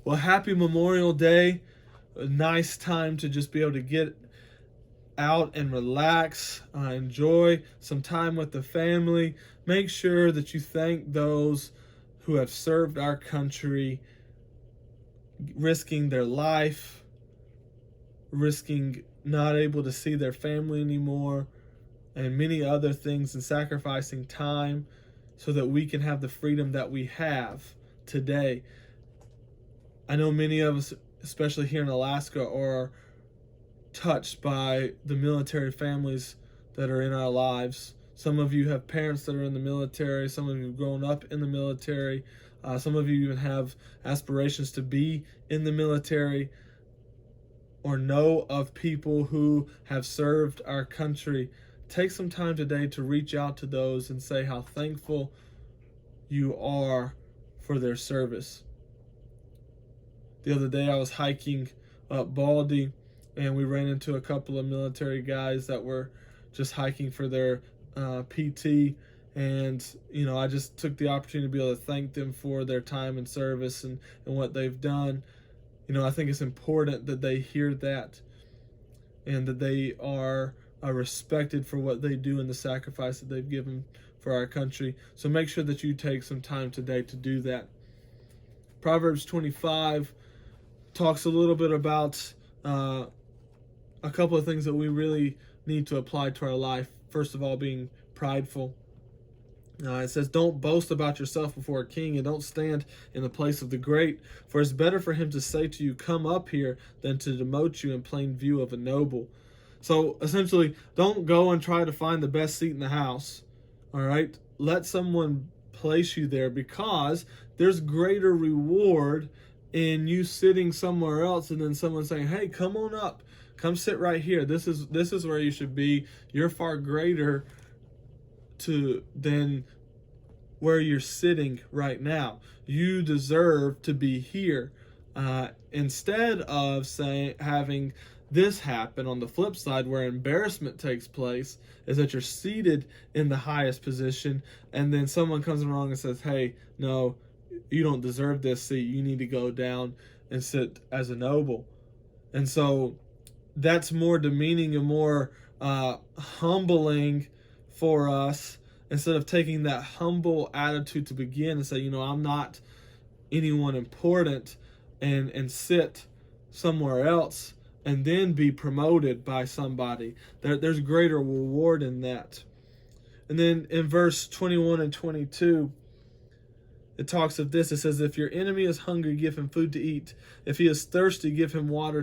Well, happy Memorial Day. A nice time to just be able to get out and relax, enjoy some time with the family. Make sure that you thank those who have served our country, risking their life, risking not able to see their family anymore, and many other things, and sacrificing time so that we can have the freedom that we have today. I know many of us, especially here in Alaska, are touched by the military families that are in our lives. Some of you have parents that are in the military. Some of you have grown up in the military. Some of you even have aspirations to be in the military or know of people who have served our country. Take some time today to reach out to those and say how thankful you are for their service. The other day I was hiking up Baldy, and we ran into a couple of military guys that were just hiking for their PT. And, I just took the opportunity to be able to thank them for their time and service and what they've done. I think it's important that they hear that and that they are respected for what they do and the sacrifice that they've given for our country. So make sure that you take some time today to do that. Proverbs 25 talks a little bit about a couple of things that we really need to apply to our life. First of all, being prideful. It says, don't boast about yourself before a king, and don't stand in the place of the great. For it's better for him to say to you, come up here, than to demote you in plain view of a noble. So essentially, don't go and try to find the best seat in the house. All right? Let someone place you there, because there's greater reward in you sitting somewhere else and then someone saying, hey, come on up. Come sit right here. This is where you should be. You're far greater than where you're sitting right now. You deserve to be here. Instead of having this happen on the flip side, where embarrassment takes place, is that you're seated in the highest position, and then someone comes along and says, hey, no, you don't deserve this seat. You need to go down and sit as a noble. And so that's more demeaning and more humbling for us, instead of taking that humble attitude to begin and say, I'm not anyone important, and sit somewhere else and then be promoted by somebody. There's greater reward in that. And then in verse 21 and 22, it talks of this. It says, if your enemy is hungry, give him food to eat. If he is thirsty, give him water